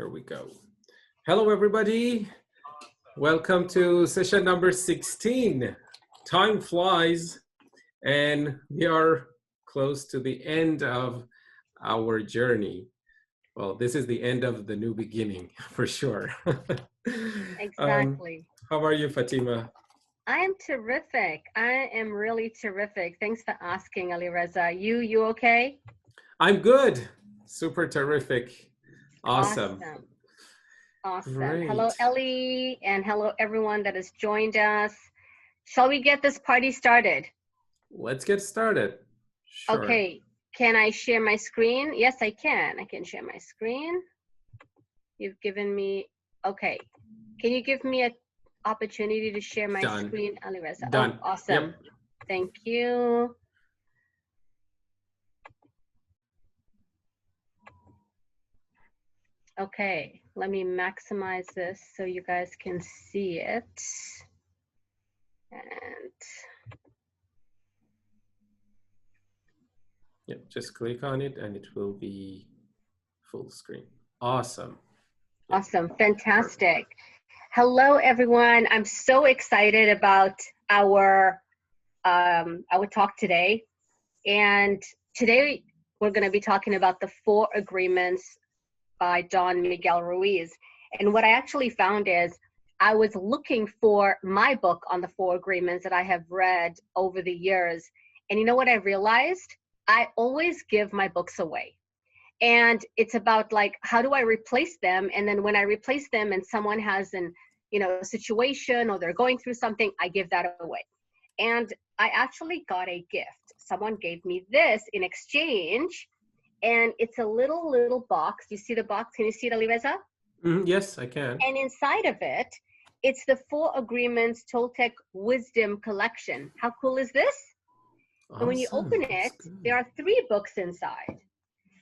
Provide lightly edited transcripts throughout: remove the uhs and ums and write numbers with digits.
Here we go. Hello, everybody. Welcome to session number 16. Time flies, and we are close to the end of our journey. Well, this is the end of the new beginning, for sure. Exactly. How are you, Fatima? I am terrific. I am really terrific. Thanks for asking, Alireza. You okay? I'm good. Super terrific. Awesome. Awesome. Awesome. Hello, Great. Ellie, and hello, everyone that has joined us. Shall we get this party started? Let's get started. Sure. Okay. Can I share my screen? Yes, I can. I can share my screen. You've given me, okay. Can you give me an opportunity to share my Done. screen, Alireza? Done. Oh, awesome. Yep. Thank you. Okay, let me maximize this so you guys can see it. And Yep, just click on it and it will be full screen. Awesome. Yep. Awesome, fantastic. Hello, everyone. I'm so excited about our talk today. And today we're going to be talking about the 4 agreements by Don Miguel Ruiz. And what I actually found is I was looking for my book on the 4 agreements that I have read over the years. And you know what I realized? I always give my books away. And it's about like, how do I replace them? And then when I replace them and someone has an, situation or they're going through something, I give that away. And I actually got a gift. Someone gave me this in exchange. And it's a little box. You see the box? Can you see it, Alireza? Yes, I can. And inside of it, it's the 4 Agreements Toltec Wisdom Collection. How cool is this? Awesome. And when you open it, there are 3 books inside.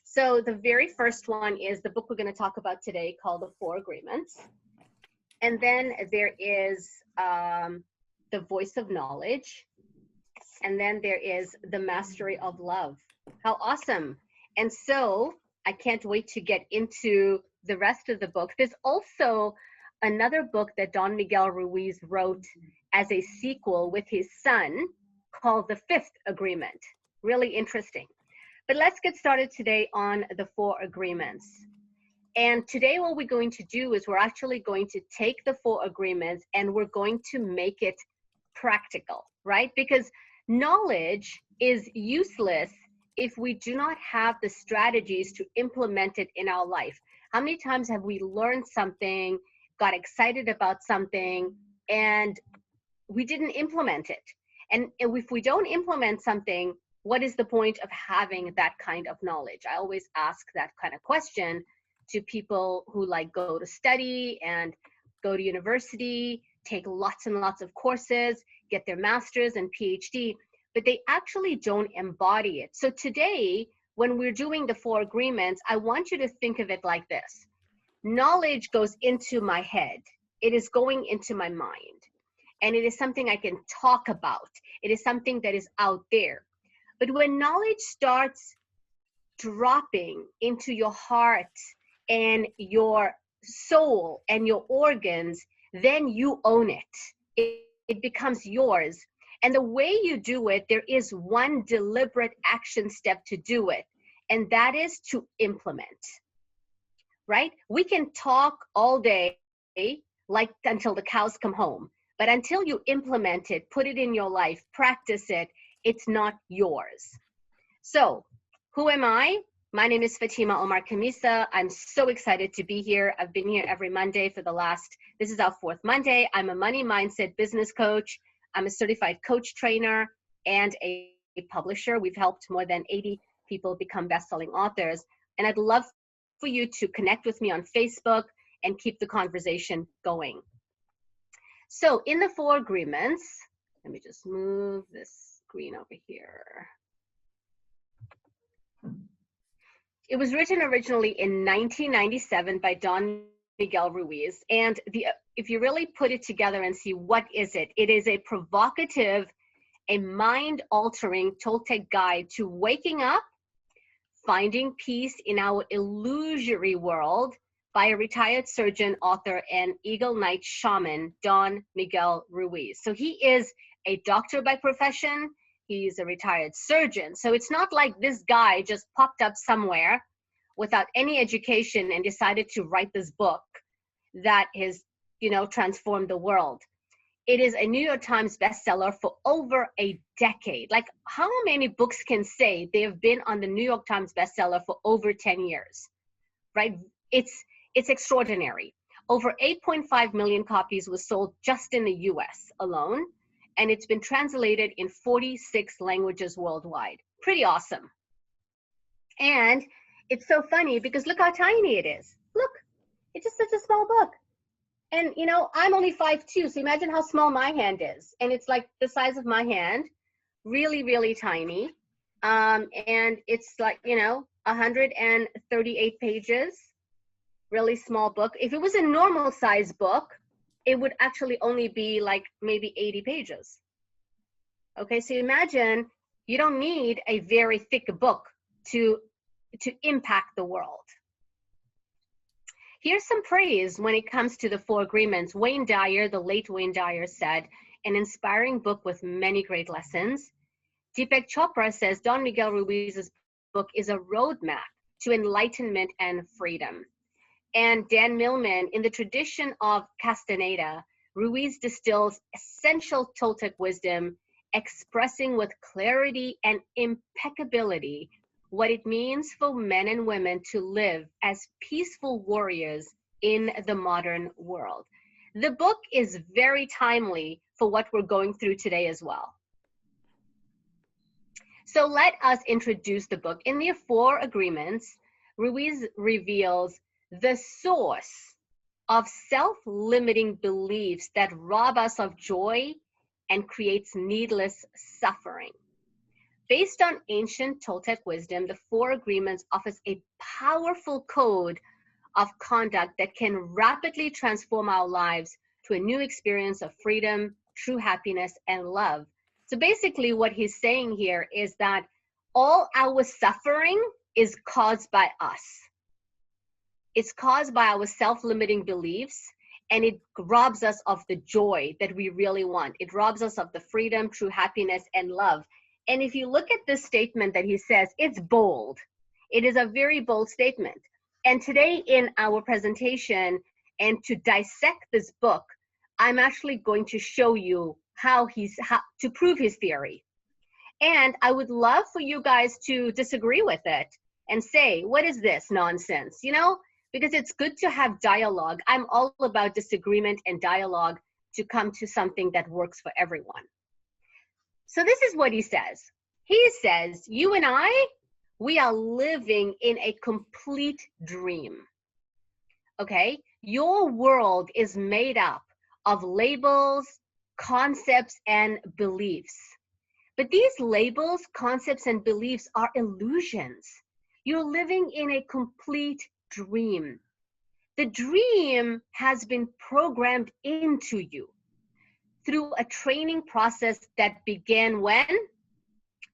So the very first one is the book we're going to talk about today called The 4 Agreements. And then there is The Voice of Knowledge. And then there is The Mastery of Love. How awesome. And so I can't wait to get into the rest of the book. There's also another book that Don Miguel Ruiz wrote as a sequel with his son called The 5th Agreement. Really interesting. But let's get started today on the 4 agreements. And today what we're going to do is we're actually going to take the 4 agreements and we're going to make it practical, right? Because knowledge is useless if we do not have the strategies to implement it in our life. How many times have we learned something, got excited about something, and we didn't implement it? And if we don't implement something, what is the point of having that kind of knowledge? I always ask that kind of question to people who like go to study and go to university, take lots and lots of courses, get their master's and PhD, but they actually don't embody it. So today, when we're doing the 4 agreements, I want you to think of it like this. Knowledge goes into my head. It is going into my mind. And it is something I can talk about. It is something that is out there. But when knowledge starts dropping into your heart and your soul and your organs, then you own it. It becomes yours. And the way you do it, there is one deliberate action step to do it, and that is to implement, right? We can talk all day, like until the cows come home, but until you implement it, put it in your life, practice it, it's not yours. So, who am I? My name is Fatima Omar Khamissa. I'm so excited to be here. I've been here every Monday for this is our 4th Monday. I'm a money mindset business coach. I'm a certified coach trainer and a publisher. We've helped more than 80 people become best-selling authors. And I'd love for you to connect with me on Facebook and keep the conversation going. So in the 4 agreements, let me just move this screen over here. It was written originally in 1997 by Don Miguel Ruiz. And if you really put it together and see what is it, it is a provocative, a mind-altering Toltec guide to waking up, finding peace in our illusory world by a retired surgeon, author, and Eagle Knight shaman, Don Miguel Ruiz. So he is a doctor by profession. He's a retired surgeon. So it's not like this guy just popped up somewhere without any education and decided to write this book that has, transformed the world. It is a New York Times bestseller for over a decade. Like, how many books can say they have been on the New York Times bestseller for over 10 years, right? It's extraordinary. Over 8.5 million copies was sold just in the US alone, and it's been translated in 46 languages worldwide. Pretty awesome. And it's so funny because look how tiny it is. Look, it's just such a small book. And, I'm only 5'2", so imagine how small my hand is. And it's like the size of my hand, really, really tiny. And it's like, 138 pages, really small book. If it was a normal size book, it would actually only be like maybe 80 pages. Okay, so imagine you don't need a very thick book to impact the world. Here's some praise when it comes to the Four Agreements. Wayne Dyer, the late Wayne Dyer, said, an inspiring book with many great lessons. Deepak Chopra says Don Miguel Ruiz's book is a roadmap to enlightenment and freedom. And Dan Millman, in the tradition of Castaneda, Ruiz distills essential Toltec wisdom, expressing with clarity and impeccability what it means for men and women to live as peaceful warriors in the modern world. The book is very timely for what we're going through today as well. So let us introduce the book. In the Four Agreements, Ruiz reveals the source of self-limiting beliefs that rob us of joy and creates needless suffering. Based on ancient Toltec wisdom, the Four Agreements offers a powerful code of conduct that can rapidly transform our lives to a new experience of freedom, true happiness, and love. So basically what he's saying here is that all our suffering is caused by us. It's caused by our self-limiting beliefs, and it robs us of the joy that we really want. It robs us of the freedom, true happiness, and love. And if you look at this statement that he says, it's bold. It is a very bold statement. And today in our presentation, and to dissect this book, I'm actually going to show you how to prove his theory. And I would love for you guys to disagree with it and say, what is this nonsense? Because it's good to have dialogue. I'm all about disagreement and dialogue to come to something that works for everyone. So this is what he says. He says, you and I, we are living in a complete dream. Okay? Your world is made up of labels, concepts, and beliefs. But these labels, concepts, and beliefs are illusions. You're living in a complete dream. The dream has been programmed into you through a training process that began when?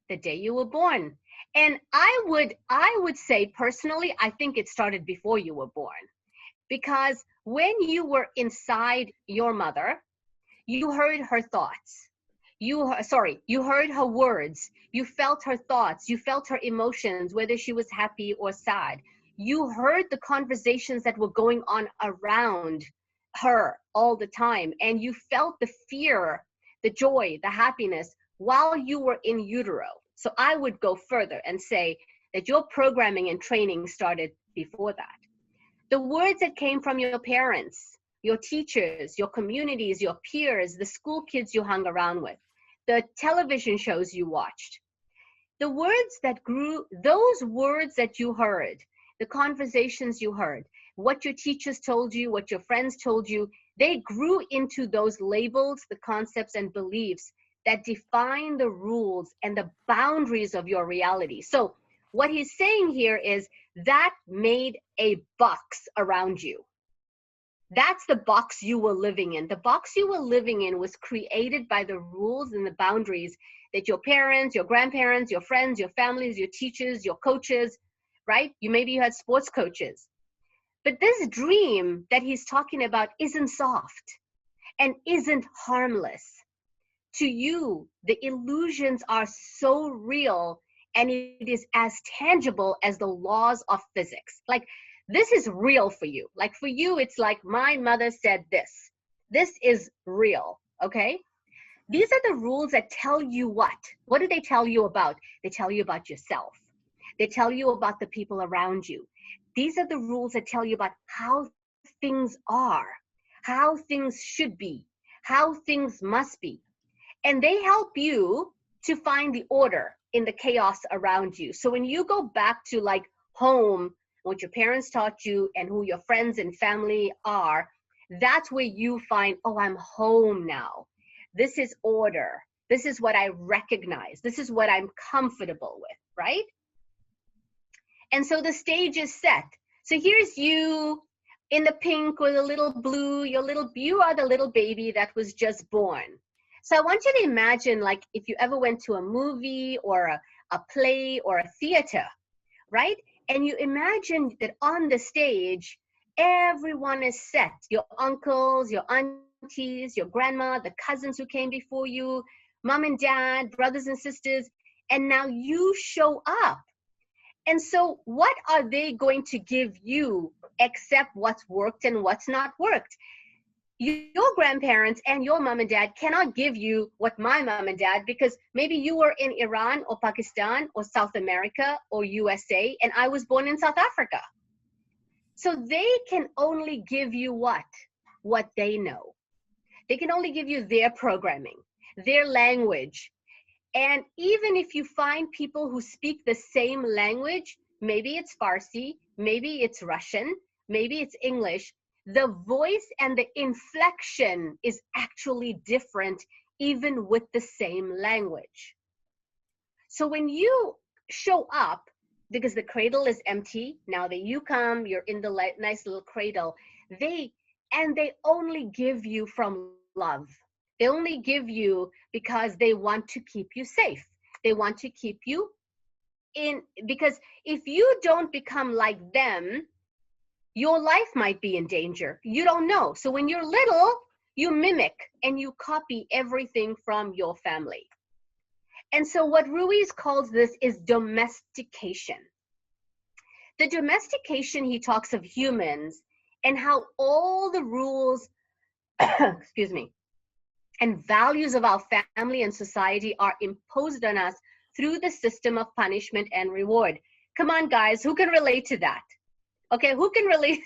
The day you were born. And I would say personally, I think it started before you were born. Because when you were inside your mother, you heard her thoughts. You heard her words. You felt her thoughts. You felt her emotions, whether she was happy or sad. You heard the conversations that were going on around her all the time, and you felt the fear, the joy, the happiness while you were in utero. So I would go further and say that your programming and training started before that. The words that came from your parents, your teachers, your communities, your peers, the school kids you hung around with, the television shows you watched, the words that grew, those words that you heard, the conversations you heard, what your teachers told you, what your friends told you, they grew into those labels, the concepts and beliefs that define the rules and the boundaries of your reality. So what he's saying here is that made a box around you. That's the box you were living in. The box you were living in was created by the rules and the boundaries that your parents, your grandparents, your friends, your families, your teachers, your coaches, right? Maybe you had sports coaches. But this dream that he's talking about isn't soft and isn't harmless. To you, the illusions are so real and it is as tangible as the laws of physics. Like, this is real for you. Like, for you, it's like, my mother said this. This is real, okay? These are the rules that tell you what? What do they tell you about? They tell you about yourself. They tell you about the people around you. These are the rules that tell you about how things are, how things should be, how things must be. And they help you to find the order in the chaos around you. So when you go back to like home, what your parents taught you and who your friends and family are, that's where you find, oh, I'm home now. This is order. This is what I recognize. This is what I'm comfortable with, right? And so the stage is set. So here's you in the pink or the little blue, you are the little baby that was just born. So I want you to imagine, like, if you ever went to a movie or a play or a theater, right? And you imagine that on the stage, everyone is set. Your uncles, your aunties, your grandma, the cousins who came before you, mom and dad, brothers and sisters, and now you show up. And so what are they going to give you except what's worked and what's not worked? Your grandparents and your mom and dad cannot give you what my mom and dad, because maybe you were in Iran or Pakistan or South America or USA, and I was born in South Africa. So they can only give you what they know. They can only give you their programming, their language. And even if you find people who speak the same language, maybe it's Farsi, maybe it's Russian, maybe it's English, the voice and the inflection is actually different even with the same language. So when you show up, because the cradle is empty, now that you come, you're in the nice little cradle, they only give you from love. They only give you because they want to keep you safe. They want to keep you in, because if you don't become like them, your life might be in danger. You don't know. So when you're little, you mimic and you copy everything from your family. And so what Ruiz calls this is domestication. The domestication, he talks of humans and how all the rules, excuse me, and values of our family and society are imposed on us through the system of punishment and reward. Come on, guys, who can relate to that? Okay, who can relate?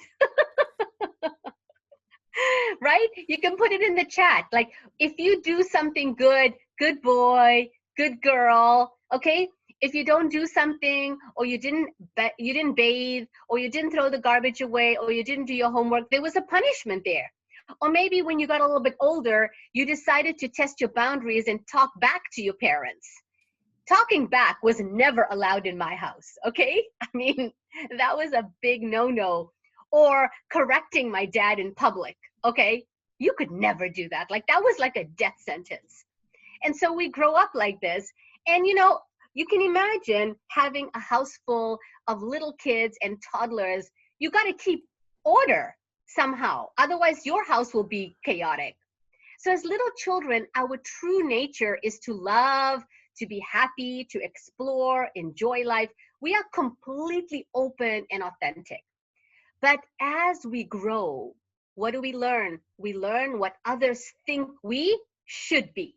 Right? You can put it in the chat. Like, if you do something good, good boy, good girl, okay? If you don't do something, or you didn't bathe, or you didn't throw the garbage away, or you didn't do your homework, there was a punishment there. Or maybe when you got a little bit older, you decided to test your boundaries and talk back to your parents. Talking back was never allowed in my house, okay? I mean, that was a big no-no. Or correcting my dad in public, okay? You could never do that. Like, that was like a death sentence. And so we grow up like this. And, you know, you can imagine having a house full of little kids and toddlers. You got to keep order somehow. Otherwise, your house will be chaotic. So as little children, our true nature is to love, to be happy, to explore, enjoy life. We are completely open and authentic. But as we grow, what do we learn? We learn what others think we should be.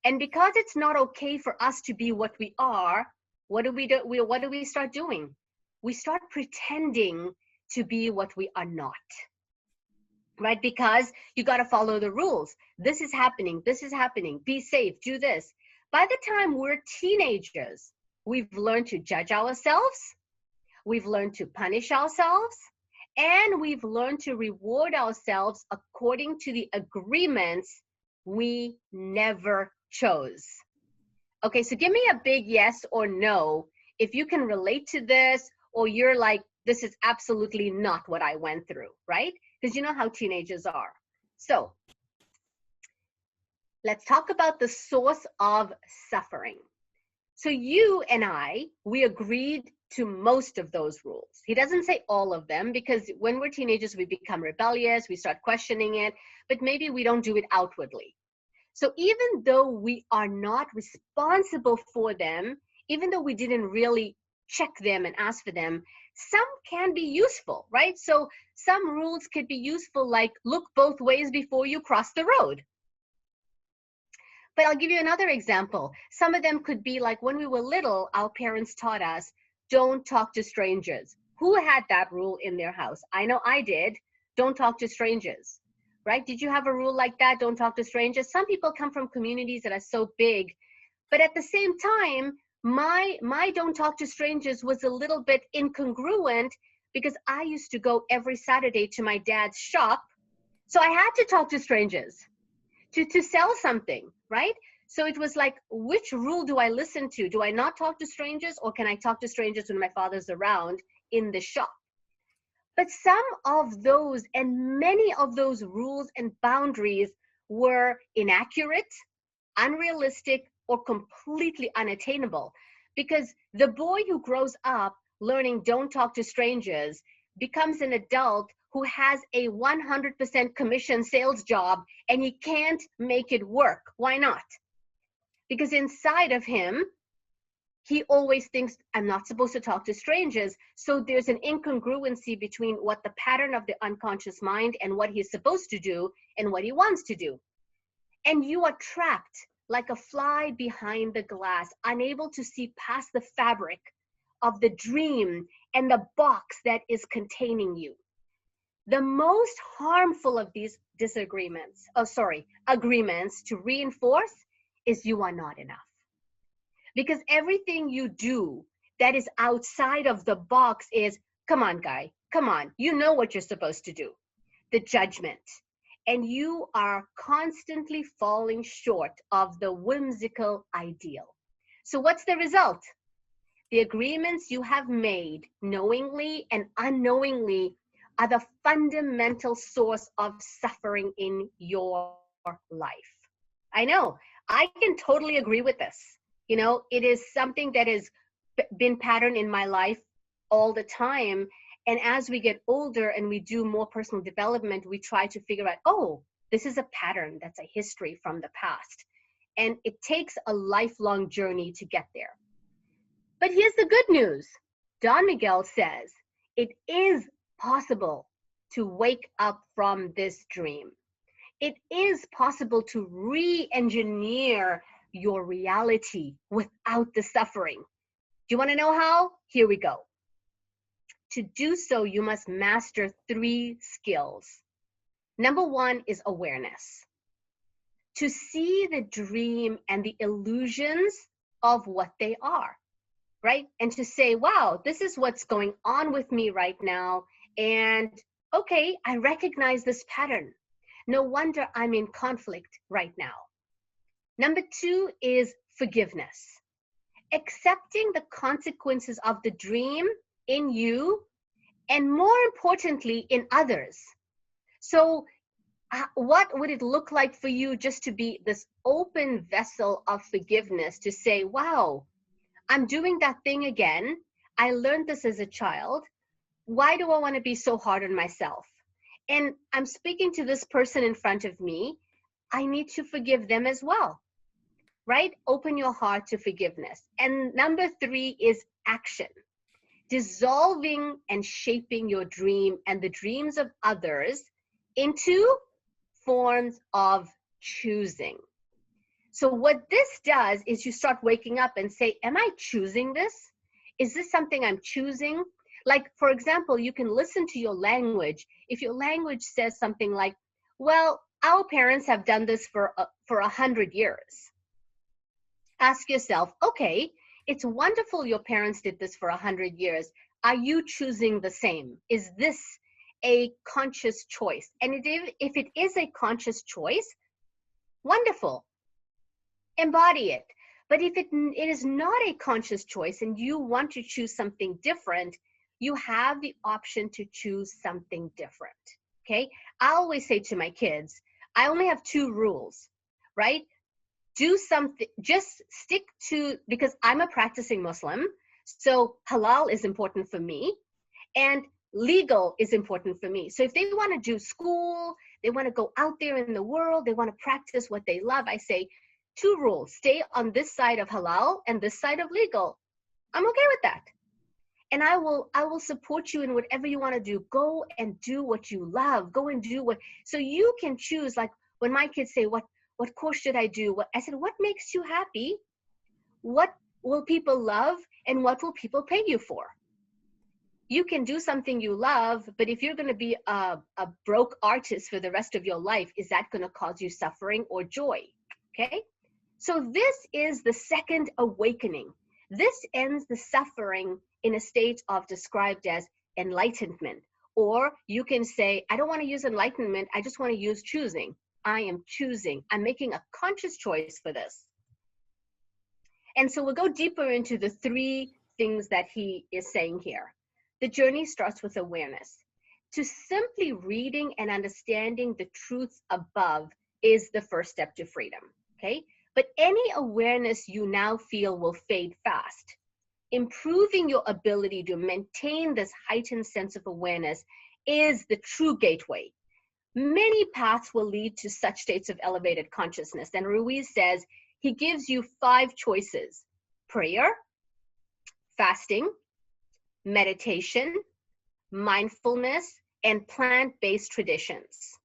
And because it's not okay for us to be what we are, what do we do? What do we start doing? We start pretending to be what we are not. Right? Because you got to follow the rules. This is happening. This is happening. Be safe. Do this. By the time we're teenagers, we've learned to judge ourselves. We've learned to punish ourselves. And we've learned to reward ourselves according to the agreements we never chose. Okay, so give me a big yes or no if you can relate to this, or you're like, this is absolutely not what I went through, right? Because you know how teenagers are. So let's talk about the source of suffering. So you and I, we agreed to most of those rules. He doesn't say all of them, because when we're teenagers, we become rebellious, we start questioning it, but maybe we don't do it outwardly. So even though we are not responsible for them, even though we didn't really check them and ask for them, some can be useful, right? So some rules could be useful, like look both ways before you cross the road. But I'll give you another example. Some of them could be like when we were little, our parents taught us, don't talk to strangers. Who had that rule in their house? I know I did. Don't talk to strangers, right? Did you have a rule like that? Don't talk to strangers. Some people come from communities that are so big, but at the same time, my don't talk to strangers was a little bit incongruent, because I used to go every Saturday to my dad's shop. So I had to talk to strangers to sell something, right? So it was like, which rule do I listen to? Do I not talk to strangers, or can I talk to strangers when my father's around in the shop? But some of those and many of those rules and boundaries were inaccurate, unrealistic, or completely unattainable, because the boy who grows up learning don't talk to strangers becomes an adult who has a 100% commission sales job, and he can't make it work. Why not? Because inside of him, he always thinks, I'm not supposed to talk to strangers. So there's an incongruency between what the pattern of the unconscious mind and what he's supposed to do and what he wants to do. And you are trapped like a fly behind the glass, unable to see past the fabric of the dream and the box that is containing you. The most harmful of these agreements to reinforce is you are not enough. Because everything you do that is outside of the box is, come on, guy, come on, you know what you're supposed to do. The judgment. And you are constantly falling short of the whimsical ideal. So what's the result? The agreements you have made knowingly and unknowingly are the fundamental source of suffering in your life. I know, I can totally agree with this. You know, it is something that has been patterned in my life all the time. And as we get older and we do more personal development, we try to figure out, oh, this is a pattern, that's a history from the past. And it takes a lifelong journey to get there. But here's the good news. Don Miguel says it is possible to wake up from this dream. It is possible to re-engineer your reality without the suffering. Do you want to know how? Here we go. To do so, you must master 3 skills. Number 1 is awareness. To see the dream and the illusions of what they are, right? And to say, wow, this is what's going on with me right now. And okay, I recognize this pattern. No wonder I'm in conflict right now. Number 2 is forgiveness. Accepting the consequences of the dream in you, and more importantly, in others. So what would it look like for you just to be this open vessel of forgiveness, to say, wow, I'm doing that thing again. I learned this as a child. Why do I want to be so hard on myself? And I'm speaking to this person in front of me. I need to forgive them as well, right? Open your heart to forgiveness. And number 3 is action. Dissolving and shaping your dream and the dreams of others into forms of choosing. So what this does is you start waking up and say, am I choosing this? Is this something I'm choosing? Like, for example, you can listen to your language. If your language says something like, well, our parents have done this for 100 years. Ask yourself, okay, it's wonderful your parents did this for 100 years. Are you choosing the same? Is this a conscious choice? And if it is a conscious choice, wonderful. Embody it. But if it is not a conscious choice and you want to choose something different, you have the option to choose something different, okay? I always say to my kids, I only have 2 rules, right? Do something, just stick to, because I'm a practicing Muslim, So halal is important for me, and legal is important for me. So if they want to do school, they want to go out there in the world, they want to practice what they love, I say, two rules: stay on this side of halal and this side of legal. I'm okay with that. And I will support you in whatever you want to do. Go and do what you love. Go and do what, so you can choose. Like when my kids say, what course should I do? What, I said, what makes you happy? What will people love? And what will people pay you for? You can do something you love, but if you're going to be a broke artist for the rest of your life, is that going to cause you suffering or joy? Okay. So this is the second awakening. This ends the suffering in a state of described as enlightenment. Or you can say, I don't want to use enlightenment. I just want to use choosing. I am choosing. I'm making a conscious choice for this. And so we'll go deeper into the three things that he is saying here. The journey starts with awareness. To simply reading and understanding the truths above is the first step to freedom. Okay. But any awareness you now feel will fade fast. Improving your ability to maintain this heightened sense of awareness is the true gateway. Many paths will lead to such states of elevated consciousness. And Ruiz says he gives you 5 choices: prayer, fasting, meditation, mindfulness, and plant-based traditions.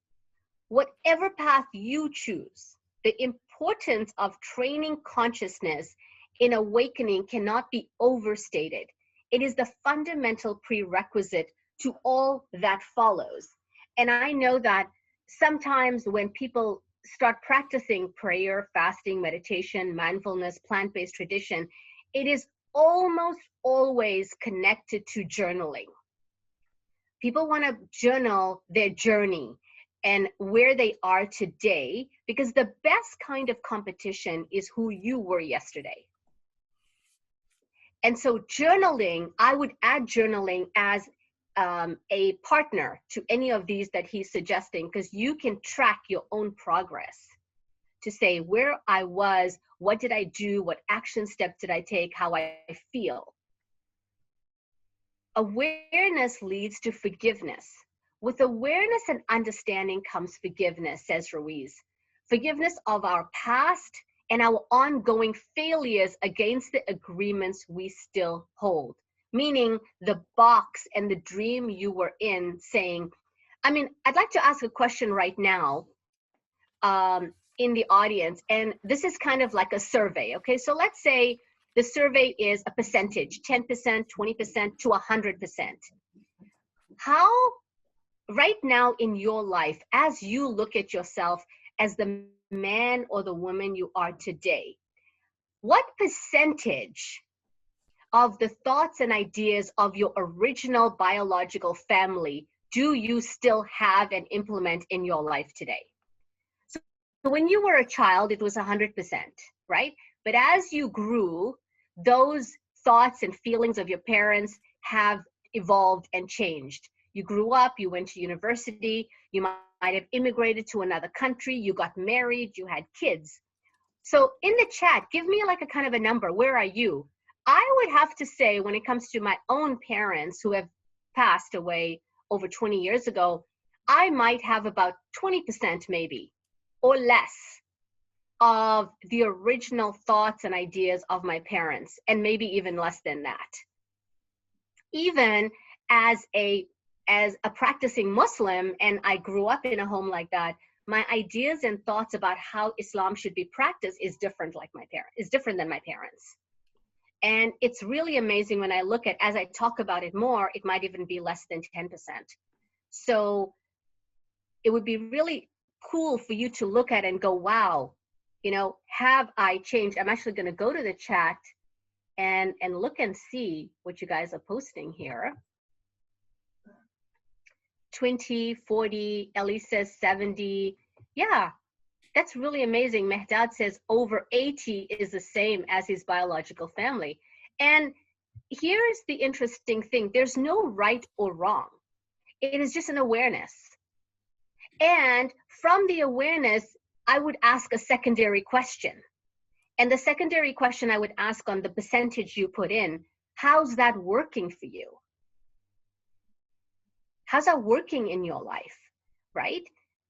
Whatever path you choose, the importance of training consciousness in awakening cannot be overstated. It is the fundamental prerequisite to all that follows. And I know that sometimes when people start practicing prayer, fasting, meditation, mindfulness, plant-based tradition, it is almost always connected to journaling. People want to journal their journey and where they are today, because the best kind of competition is who you were yesterday. And so journaling, I would add journaling as a partner to any of these that he's suggesting, because you can track your own progress to say where I was, what did I do, what action steps did I take, how I feel. Awareness leads to forgiveness. With awareness and understanding comes forgiveness, says Ruiz. Forgiveness of our past and our ongoing failures against the agreements we still hold. Meaning the box and the dream you were in, saying, I mean, I'd like to ask a question right now in the audience, and this is kind of like a survey, okay? So let's say the survey is a percentage, 10%, 20% to 100%. How, right now in your life, as you look at yourself as the man or the woman you are today, what percentage of the thoughts and ideas of your original biological family do you still have and implement in your life today? So when you were a child, it was 100%, right? But as you grew, those thoughts and feelings of your parents have evolved and changed. You grew up, you went to university, you might have immigrated to another country, you got married, you had kids. So in the chat, give me like a kind of a number. Where are you? I would have to say, when it comes to my own parents who have passed away over 20 years ago, I might have about 20% maybe, or less, of the original thoughts and ideas of my parents, and maybe even less than that. Even as a practicing Muslim, and I grew up in a home like that, my ideas and thoughts about how Islam should be practiced is different than my parents. And it's really amazing when I look at, as I talk about it more, it might even be less than 10%. So it would be really cool for you to look at and go, wow, you know, have I changed? I'm actually going to go to the chat and look and see what you guys are posting here. 20, 40, Ellie says 70. Yeah, that's really amazing. Mehdad says over 80 is the same as his biological family. And here's the interesting thing. There's no right or wrong. It is just an awareness. And from the awareness, I would ask a secondary question. And the secondary question I would ask on the percentage you put in, How's that working for you? How's that working in your life, right?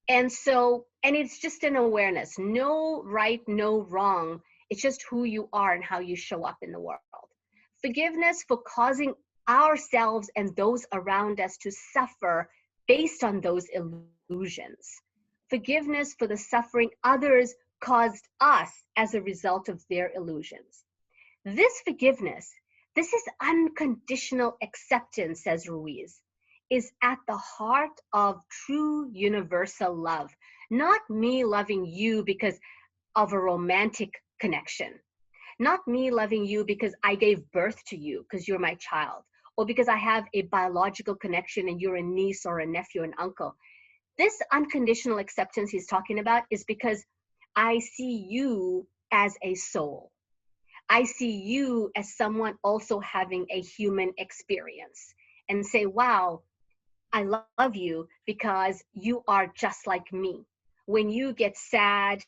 And so, and it's just an awareness. No right, no wrong. It's just who you are and how you show up in the world. Forgiveness for causing ourselves and those around us to suffer based on those illusions. Forgiveness for the suffering others caused us as a result of their illusions. This forgiveness, this is unconditional acceptance, says Ruiz, is at the heart of true universal love. Not me loving you because of a romantic connection. Not me loving you because I gave birth to you, because you're my child, or because I have a biological connection and you're a niece or a nephew and uncle. This unconditional acceptance he's talking about is because I see you as a soul. I see you as someone also having a human experience, and say, wow, I love you because you are just like me. When you get sad,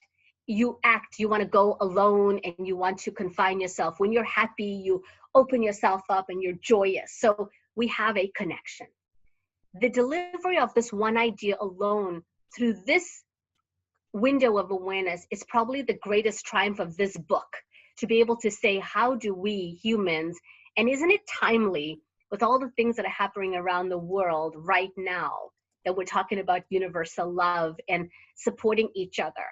you want to go alone and you want to confine yourself. When you're happy, you open yourself up and you're joyous. So we have a connection. The delivery of this one idea alone through this window of awareness is probably the greatest triumph of this book, to be able to say, how do we humans, and isn't it timely with all the things that are happening around the world right now, that we're talking about universal love and supporting each other.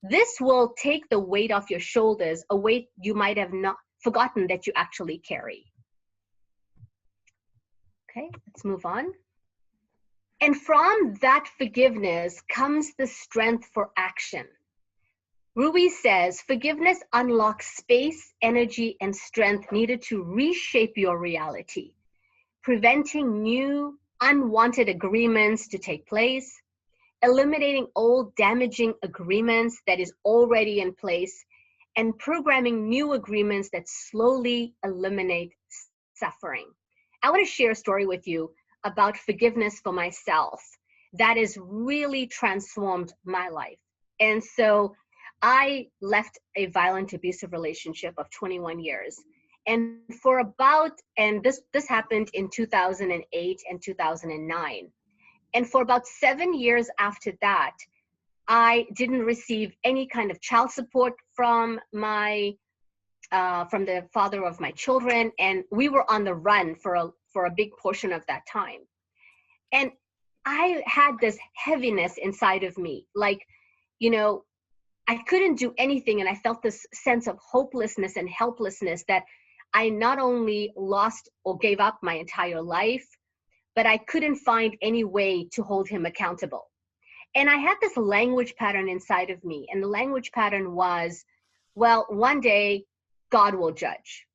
This will take the weight off your shoulders, a weight you might have not forgotten that you actually carry. Okay, let's move on. And from that forgiveness comes the strength for action. Ruiz says, forgiveness unlocks space, energy, and strength needed to reshape your reality, preventing new, unwanted agreements to take place, eliminating old, damaging agreements that is already in place, and programming new agreements that slowly eliminate suffering. I want to share a story with you about forgiveness for myself that has really transformed my life. And so I left a violent, abusive relationship of 21 years. And for about, and this happened in 2008 and 2009. And for about 7 years after that, I didn't receive any kind of child support from the father of my children. And we were on the run for a big portion of that time. And I had this heaviness inside of me, like, you know, I couldn't do anything. And I felt this sense of hopelessness and helplessness that I not only lost or gave up my entire life, but I couldn't find any way to hold him accountable. And I had this language pattern inside of me. And the language pattern was, well, one day God will judge.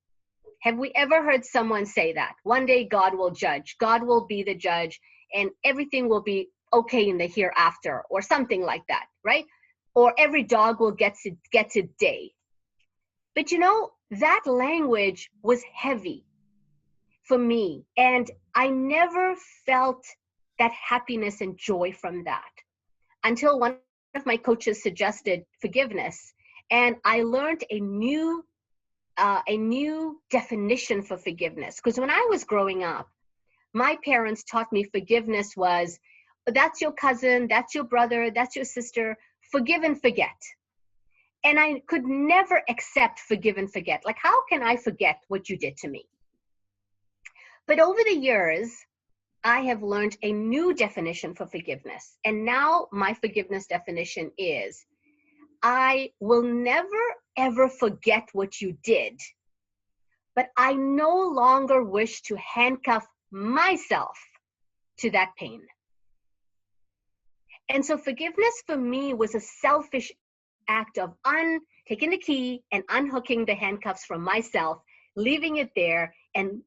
Have we ever heard someone say that? One day God will judge. God will be the judge and everything will be okay in the hereafter, or something like that, right? Or every dog will get its day. But you know, that language was heavy for me. And I never felt that happiness and joy from that until one of my coaches suggested forgiveness. And I learned a new definition for forgiveness. Because when I was growing up, my parents taught me forgiveness was, that's your cousin, that's your brother, that's your sister, forgive and forget. And I could never accept forgive and forget. Like, how can I forget what you did to me? But over the years, I have learned a new definition for forgiveness. And now my forgiveness definition is, I will never, ever forget what you did, but I no longer wish to handcuff myself to that pain. And so forgiveness for me was a selfish act of taking the key and unhooking the handcuffs from myself, leaving it there and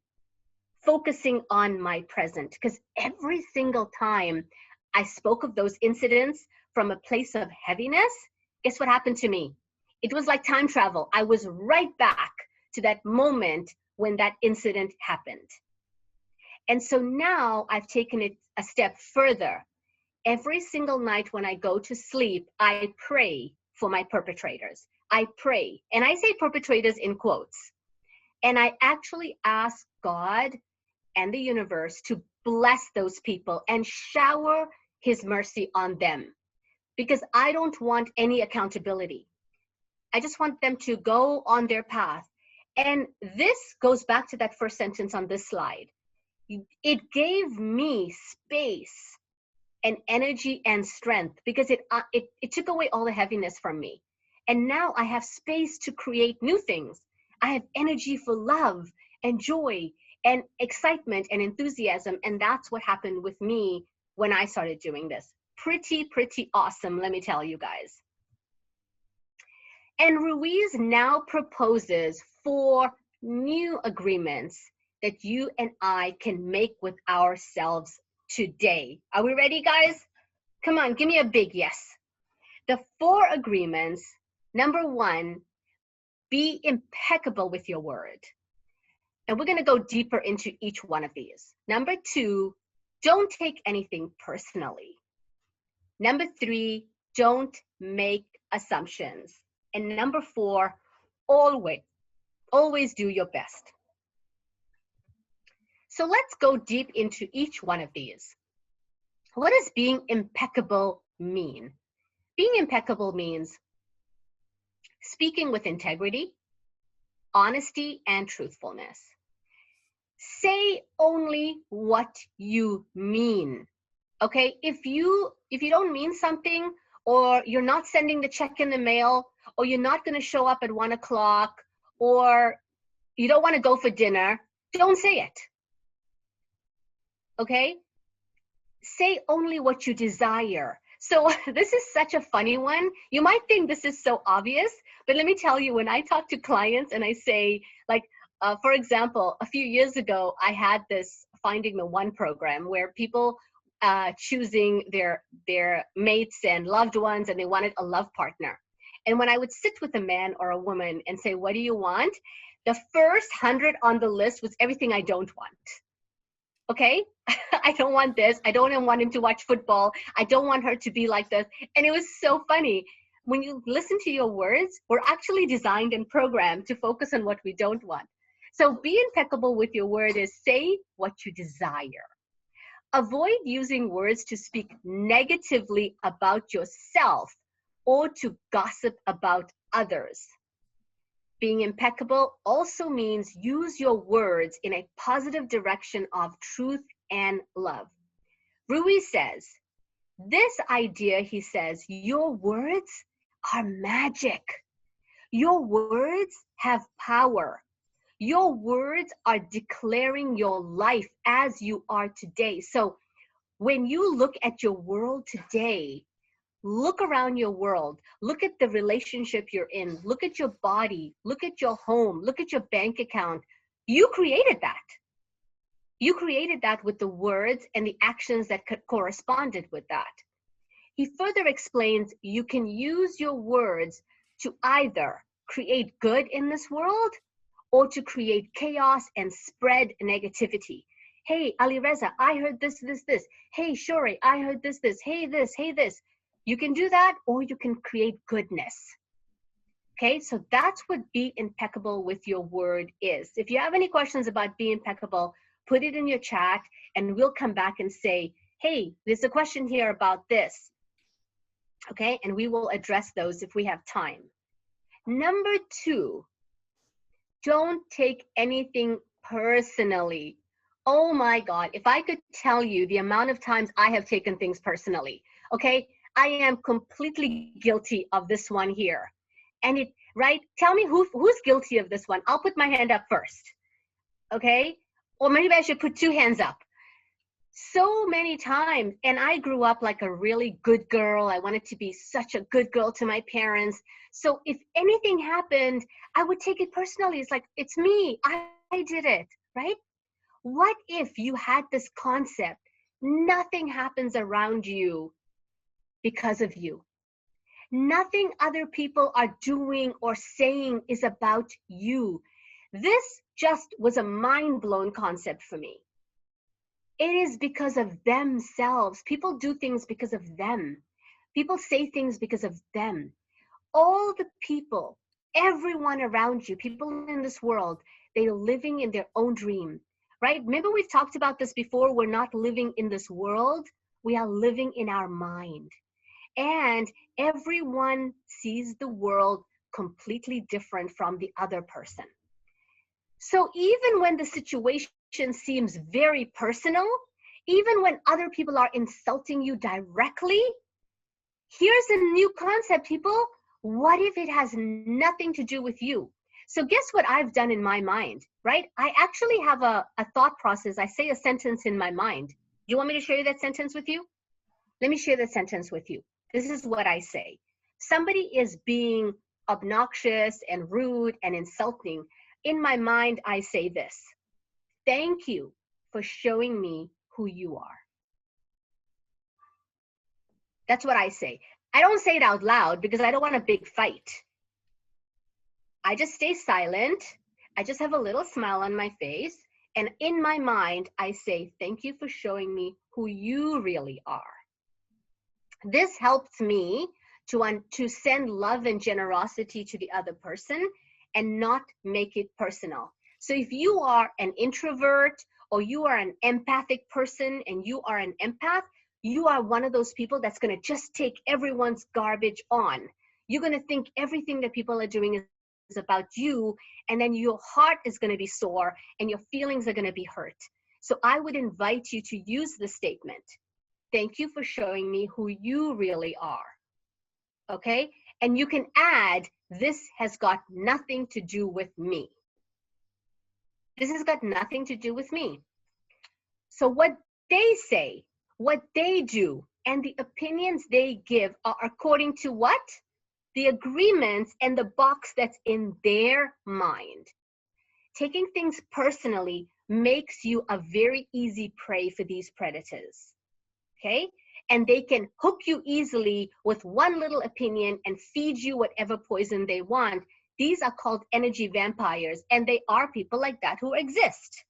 focusing on my present. Because every single time I spoke of those incidents from a place of heaviness, guess what happened to me? It was like time travel. I was right back to that moment when that incident happened. And so now I've taken it a step further. Every single night when I go to sleep, I pray for my perpetrators. I pray, and I say perpetrators in quotes. And I actually ask God and the universe to bless those people and shower his mercy on them, because I don't want any accountability. I just want them to go on their path. And this goes back to that first sentence on this slide. It gave me space and energy and strength, because it took away all the heaviness from me. And now I have space to create new things. I have energy for love and joy and excitement and enthusiasm. And that's what happened with me when I started doing this. Pretty awesome, let me tell you guys. And Ruiz now proposes 4 new agreements that you and I can make with ourselves today. Are we ready, guys? Come on, give me a big yes. The 4 agreements. Number 1, be impeccable with your word. And we're going to go deeper into each one of these. Number 2, don't take anything personally. Number 3, don't make assumptions. And number 4, always do your best. So let's go deep into each one of these. What does being impeccable mean? Being impeccable means speaking with integrity, honesty, and truthfulness. Say only what you mean. Okay? If you don't mean something, or you're not sending the check in the mail, or you're not going to show up at 1 o'clock, or you don't want to go for dinner, don't say it. Okay? Say only what you desire. So this is such a funny one. You might think this is so obvious, but let me tell you, when I talk to clients and I say, like, for example, a few years ago, I had this Finding the One program where people choosing their mates and loved ones, and they wanted a love partner. And when I would sit with a man or a woman and say, what do you want? The first 100 on the list was everything I don't want. Okay? I don't want this. I don't want him to watch football. I don't want her to be like this. And it was so funny. When you listen to your words, we're actually designed and programmed to focus on what we don't want. So be impeccable with your word is say what you desire. Avoid using words to speak negatively about yourself or to gossip about others. Being impeccable also means use your words in a positive direction of truth and love. Ruiz says, this idea, he says, your words are magic. Your words have power. Your words are declaring your life as you are today. So when you look at your world today, look around your world, look at the relationship you're in, look at your body, look at your home, look at your bank account. You created that. You created that with the words and the actions that corresponded with that. He further explains you can use your words to either create good in this world or to create chaos and spread negativity. Hey, Alireza, I heard this. Hey, Shori, I heard this. Hey, this. You can do that, or you can create goodness. Okay, so that's what be impeccable with your word is. If you have any questions about being impeccable, put it in your chat and we'll come back and say, hey, there's a question here about this. Okay, and we will address those if we have time. Number 2, don't take anything personally. Oh my God, if I could tell you the amount of times I have taken things personally, okay? I am completely guilty of this one here. And it, right? Tell me who's guilty of this one. I'll put my hand up first, okay? Or maybe I should put 2 hands up. So many times, and I grew up like a really good girl. I wanted to be such a good girl to my parents. So if anything happened, I would take it personally. It's like, it's me, I did it, right? What if you had this concept, nothing happens around you because of you? Nothing other people are doing or saying is about you. This just was a mind-blown concept for me. It is because of themselves. People do things because of them. People say things because of them. All the people, everyone around you, people in this world, they're living in their own dream, right? Remember we've talked about this before. We're not living in this world. We are living in our mind. And everyone sees the world completely different from the other person. So even when the situation seems very personal, even when other people are insulting you directly, here's a new concept, people. What if it has nothing to do with you? So guess what I've done in my mind, right? I actually have a thought process. I say a sentence in my mind. You want me to share that sentence with you? Let me share that sentence with you. This is what I say. Somebody is being obnoxious and rude and insulting. In my mind, I say this: thank you for showing me who you are. That's what I say. I don't say it out loud because I don't want a big fight. I just stay silent. I just have a little smile on my face. And in my mind, I say, thank you for showing me who you really are. This helps me to send love and generosity to the other person and not make it personal. So if you are an introvert or you are an empathic person and you are an empath, you are one of those people that's going to just take everyone's garbage on. You're going to think everything that people are doing is about you, and then your heart is going to be sore and your feelings are going to be hurt. So I would invite you to use the statement, thank you for showing me who you really are. Okay? And you can add, this has got nothing to do with me. This has got nothing to do with me. So what they say, what they do, and the opinions they give are according to what? The agreements and the box that's in their mind. Taking things personally makes you a very easy prey for these predators. Okay? And they can hook you easily with one little opinion and feed you whatever poison they want. These are called energy vampires, and they are people like that who exist.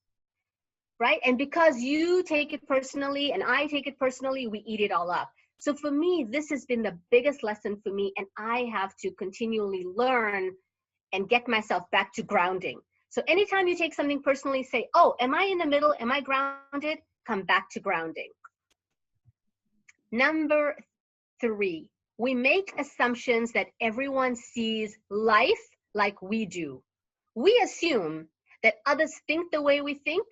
Right? And because you take it personally and I take it personally, we eat it all up. So for me, this has been the biggest lesson for me, and I have to continually learn and get myself back to grounding. So anytime you take something personally, say, oh, am I in the middle? Am I grounded? Come back to grounding. Number 3, we make assumptions that everyone sees life like we do. We assume that others think the way we think,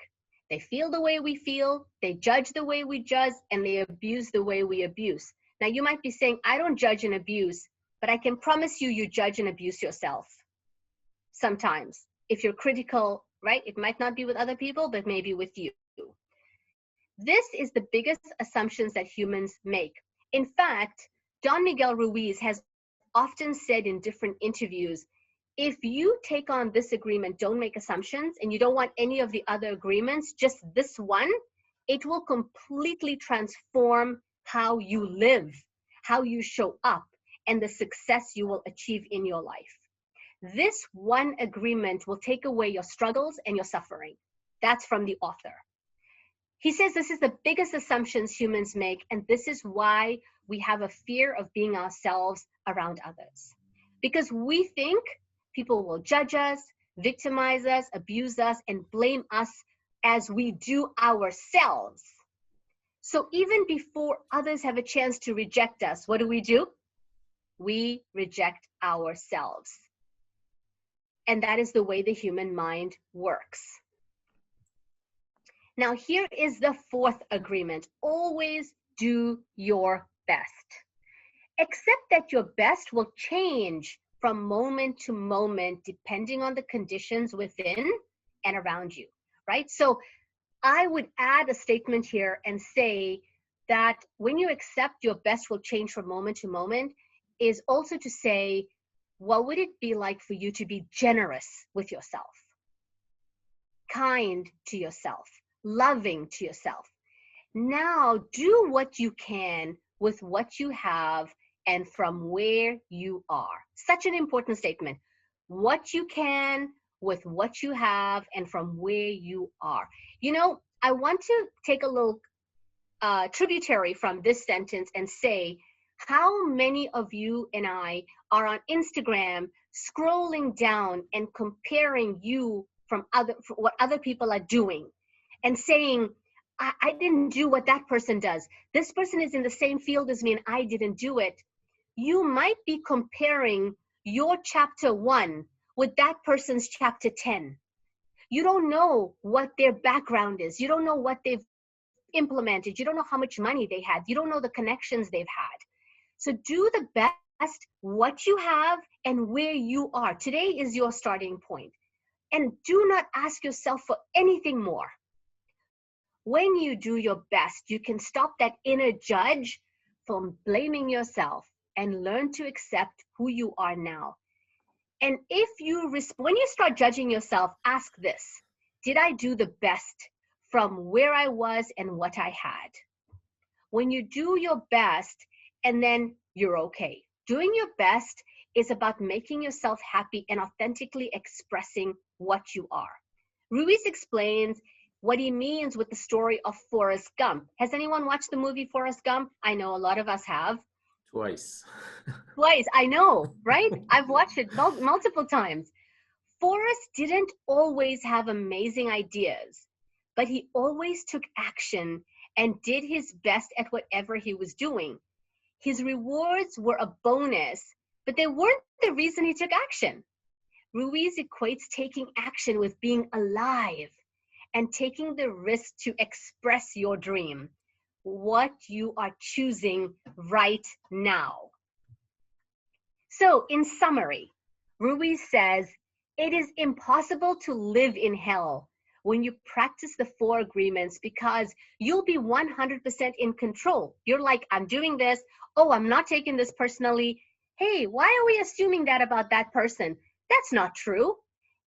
they feel the way we feel, they judge the way we judge, and they abuse the way we abuse. Now you might be saying, I don't judge and abuse, but I can promise you, you judge and abuse yourself. Sometimes, if you're critical, right? It might not be with other people, but maybe with you. This is the biggest assumptions that humans make. In fact, Don Miguel Ruiz has often said in different interviews, if you take on this agreement, don't make assumptions, and you don't want any of the other agreements, just this one, it will completely transform how you live, how you show up, and the success you will achieve in your life. This one agreement will take away your struggles and your suffering. That's from the author. He says this is the biggest assumptions humans make, and this is why we have a fear of being ourselves around others. Because we think people will judge us, victimize us, abuse us, and blame us as we do ourselves. So even before others have a chance to reject us, what do? We reject ourselves. And that is the way the human mind works. Now, here is the 4th agreement. Always do your best. Except that your best will change from moment to moment, depending on the conditions within and around you, right? So I would add a statement here and say that when you accept your best will change from moment to moment, is also to say, what would it be like for you to be generous with yourself, kind to yourself, loving to yourself? Now do what you can with what you have and from where you are. Such an important statement. What you can with what you have and from where you are. You know, I want to take a little tributary from this sentence and say, how many of you and I are on Instagram scrolling down and comparing you from what other people are doing and saying, I didn't do what that person does. This person is in the same field as me and I didn't do it. You might be comparing your chapter 1 with that person's chapter 10. You don't know what their background is. You don't know what they've implemented. You don't know how much money they had. You don't know the connections they've had. So do the best what you have and where you are. Today is your starting point. And do not ask yourself for anything more. When you do your best, you can stop that inner judge from blaming yourself and learn to accept who you are now. And if when you start judging yourself, ask this: did I do the best from where I was and what I had? When you do your best, and then you're okay. Doing your best is about making yourself happy and authentically expressing what you are. Ruiz explains what he means with the story of Forrest Gump. Has anyone watched the movie Forrest Gump? I know a lot of us have. Twice. Twice, I know, right? I've watched it multiple times. Forrest didn't always have amazing ideas, but he always took action and did his best at whatever he was doing. His rewards were a bonus, but they weren't the reason he took action. Ruiz equates taking action with being alive and taking the risk to express your dream, what you are choosing right now. So, in summary, Ruiz says, it is impossible to live in hell when you practice the 4 agreements because you'll be 100% in control. You're like, I'm doing this. Oh, I'm not taking this personally. Hey, why are we assuming that about that person? That's not true.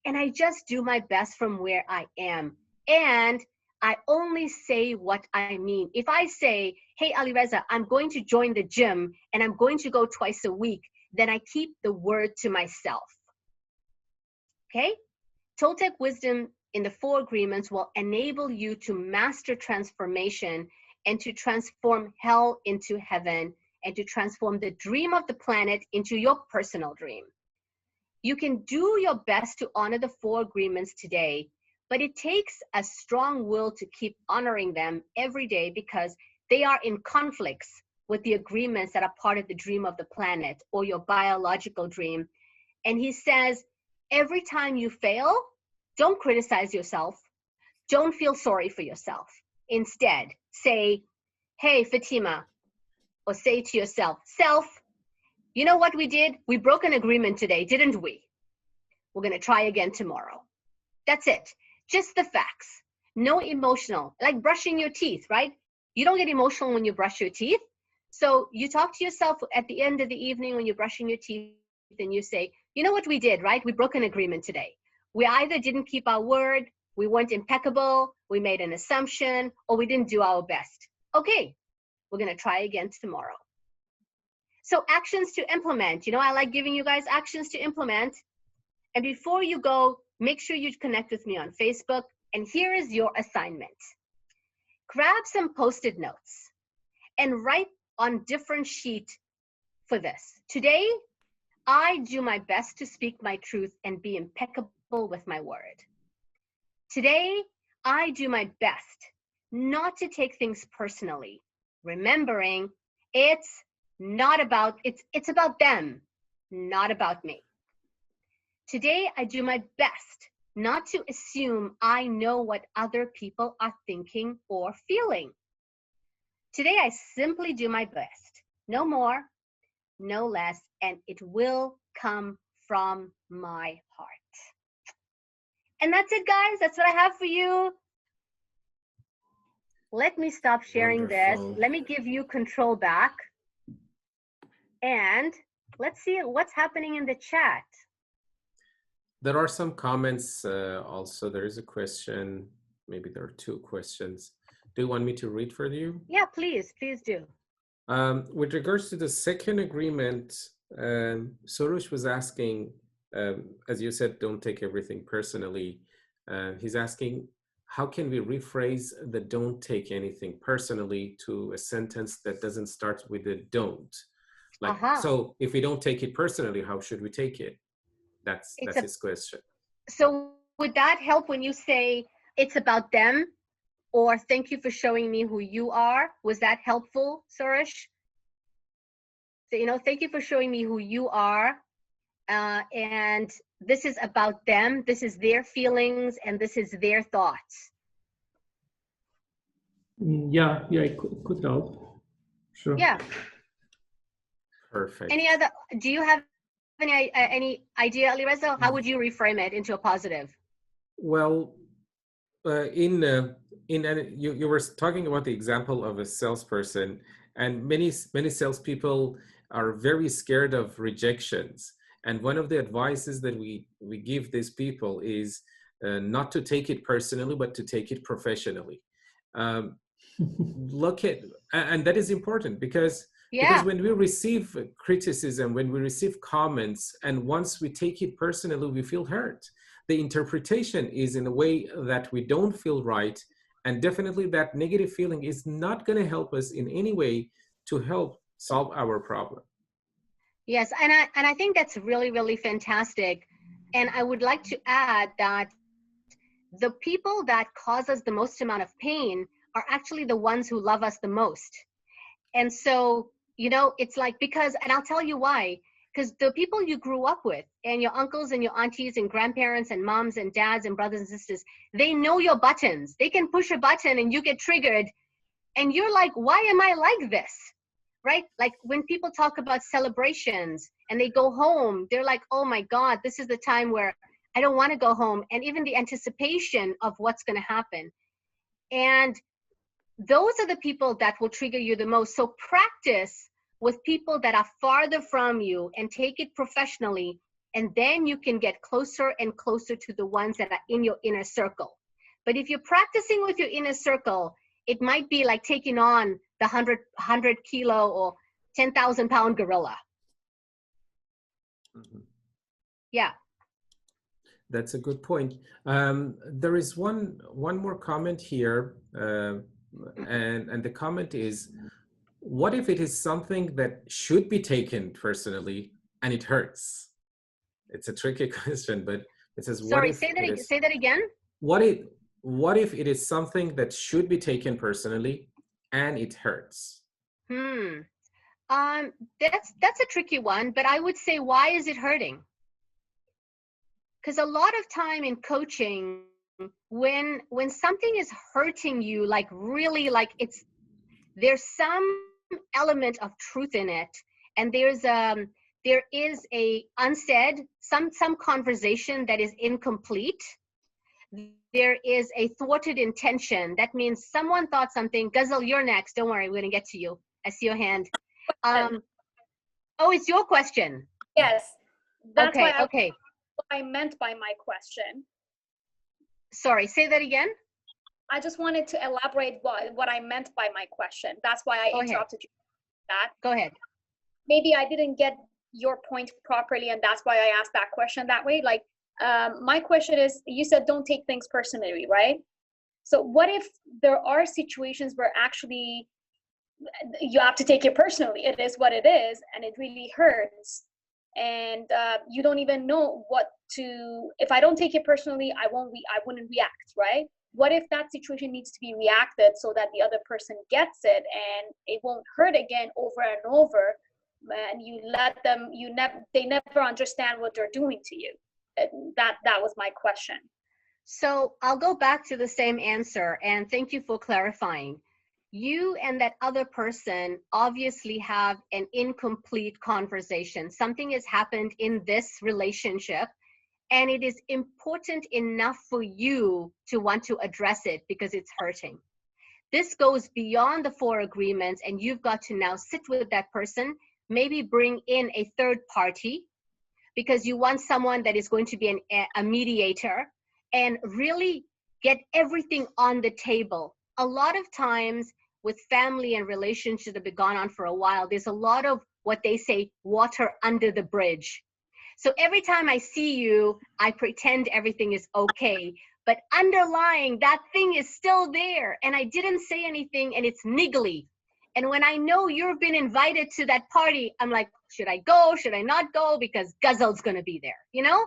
And I just do my best from where I am. And I only say what I mean. If I say, hey, Alireza, I'm going to join the gym and I'm going to go twice a week, then I keep the word to myself. Okay? Toltec wisdom in the 4 agreements will enable you to master transformation and to transform hell into heaven and to transform the dream of the planet into your personal dream. You can do your best to honor the 4 agreements today, but it takes a strong will to keep honoring them every day because they are in conflicts with the agreements that are part of the dream of the planet or your biological dream. And he says, every time you fail, don't criticize yourself. Don't feel sorry for yourself. Instead, say, hey, Fatima, or say to yourself, self, you know what we did? We broke an agreement today, didn't we? We're going to try again tomorrow. That's it. Just the facts. No emotional, like brushing your teeth, right? You don't get emotional when you brush your teeth. So you talk to yourself at the end of the evening when you're brushing your teeth and you say, you know what we did, right? We broke an agreement today. We either didn't keep our word, we weren't impeccable, we made an assumption, or we didn't do our best. Okay, we're going to try again tomorrow. So actions to implement. You know, I like giving you guys actions to implement. And before you go, make sure you connect with me on Facebook. And here is your assignment. Grab some Post-it notes and write on different sheets for this. Today, I do my best to speak my truth and be impeccable with my word. Today, I do my best not to take things personally, remembering it's about them, not about me. Today, I do my best not to assume I know what other people are thinking or feeling. Today, I simply do my best. No more, no less, and it will come from my heart. And that's it, guys. That's what I have for you. Let me stop sharing Wonderful. this. Let me give you control back. And let's see what's happening in the chat. There are some comments also. There is a question. Maybe there are 2 questions. Do you want me to read for you? Yeah, please do. With regards to the 2nd agreement, Soroush was asking, as you said, don't take everything personally. He's asking, how can we rephrase the don't take anything personally to a sentence that doesn't start with a don't? Like, so if we don't take it personally, how should we take it? That's his question. So would that help when you say it's about them, or thank you for showing me who you are? Was that helpful, Suresh? So, thank you for showing me who you are. And this is about them. This is their feelings and this is their thoughts. Yeah, it could help. Sure. Yeah. Perfect. Do you have any idea, Alireza? How would you reframe it into a positive? Well, you were talking about the example of a salesperson, and many salespeople are very scared of rejections. And one of the advices that we give these people is not to take it personally, but to take it professionally. And that is important because when we receive criticism, when we receive comments, and once we take it personally, we feel hurt. The interpretation is in a way that we don't feel right, and definitely that negative feeling is not going to help us in any way to help solve our problem. Yes, and I think that's really, really fantastic. And I would like to add that the people that cause us the most amount of pain are actually the ones who love us the most. And so, it's like, and I'll tell you why. Because the people you grew up with and your uncles and your aunties and grandparents and moms and dads and brothers and sisters, they know your buttons. They can push a button and you get triggered and you're like, why am I like this? Right? Like when people talk about celebrations and they go home, they're like, oh my God, this is the time where I don't want to go home. And even the anticipation of what's going to happen. And those are the people that will trigger you the most. So practice with people that are farther from you and take it professionally, and then you can get closer and closer to the ones that are in your inner circle. But if you're practicing with your inner circle, it might be like taking on the 100 kilo or 10,000 pound gorilla. Mm-hmm. Yeah. That's a good point. There is one more comment here, and the comment is, what if it is something that should be taken personally and it hurts? It's a tricky question, but it says, sorry, say that again. What if it is something that should be taken personally and it hurts? That's a tricky one, but I would say, why is it hurting? Because a lot of time in coaching, when something is hurting you, like really, like there's some element of truth in it, and there is a unsaid, some conversation that is incomplete. There is a thwarted intention. That means someone thought something. Ghazal, you're next. Don't worry, we're gonna get to you. I see your hand. Oh, it's your question. Yes. That's okay. What I meant by my question. Sorry, say that again. I just wanted to elaborate what I meant by my question. That's why I interrupted you. Go ahead. Maybe I didn't get your point properly, and that's why I asked that question that way. Like, my question is, you said don't take things personally, right? So what if there are situations where actually you have to take it personally? It is what it is, and it really hurts. And you don't even know what to, if I don't take it personally, I wouldn't react, right? What if that situation needs to be reacted so that the other person gets it and it won't hurt again over and over, and you let them, they never understand what they're doing to you? That was my question. So I'll go back to the same answer, and thank you for clarifying. You and that other person obviously have an incomplete conversation. Something has happened in this relationship, and it is important enough for you to want to address it because it's hurting. This goes beyond the 4 agreements, and you've got to now sit with that person, maybe bring in a third party, because you want someone that is going to be a mediator, and really get everything on the table. A lot of times with family and relationships that have gone on for a while, there's a lot of what they say, water under the bridge. So every time I see you, I pretend everything is okay, but underlying that thing is still there, and I didn't say anything, and it's niggly. And when I know you've been invited to that party, I'm like, should I go? Should I not go? Because Ghazal's gonna be there, you know?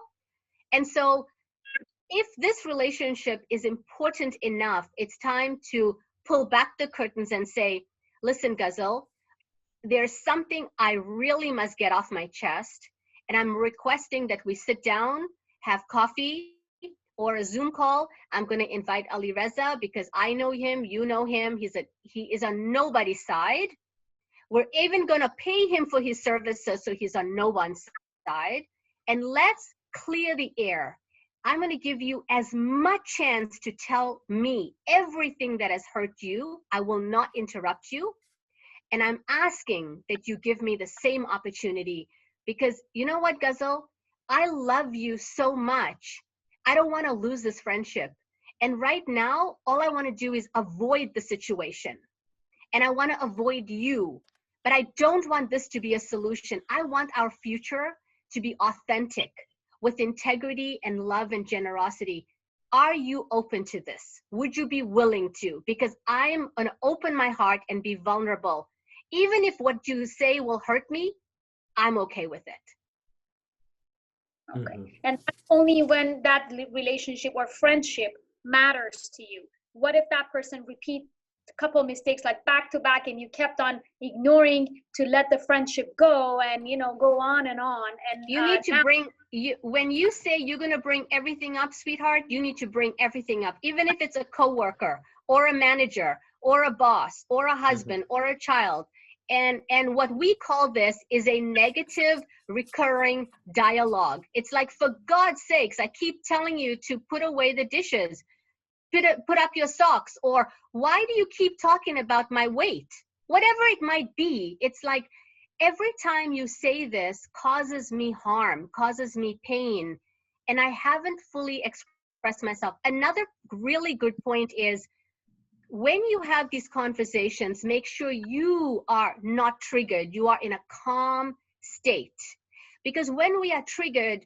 And so if this relationship is important enough, it's time to pull back the curtains and say, listen, Ghazal, there's something I really must get off my chest. And I'm requesting that we sit down, have coffee or a Zoom call. I'm going to invite Alireza because I know him, you know him. He is on nobody's side. We're even going to pay him for his services, so he's on no one's side. And let's clear the air. I'm going to give you as much chance to tell me everything that has hurt you. I will not interrupt you. And I'm asking that you give me the same opportunity because you know what, Ghazal? I love you so much. I don't want to lose this friendship. And right now, all I want to do is avoid the situation. And I want to avoid you. But I don't want this to be a solution. I want our future to be authentic with integrity and love and generosity. Are you open to this? Would you be willing to? Because I am going to open my heart and be vulnerable. Even if what you say will hurt me, I'm okay with it. Okay. And that's only when that relationship or friendship matters to you. What if that person repeats a couple of mistakes like back to back and you kept on ignoring to let the friendship go and, you know, go on and on? And you need to when you say you're going to bring everything up, sweetheart, you need to bring everything up, even if it's a coworker or a manager or a boss or a husband or a child. And what we call this is a negative recurring dialogue. It's like, for God's sakes, I keep telling you to put away the dishes, put up your socks, or why do you keep talking about my weight? Whatever it might be, it's like every time you say this causes me harm, causes me pain, and I haven't fully expressed myself. Another really good point is, when you have these conversations, make sure you are not triggered. You are in a calm state. Because when we are triggered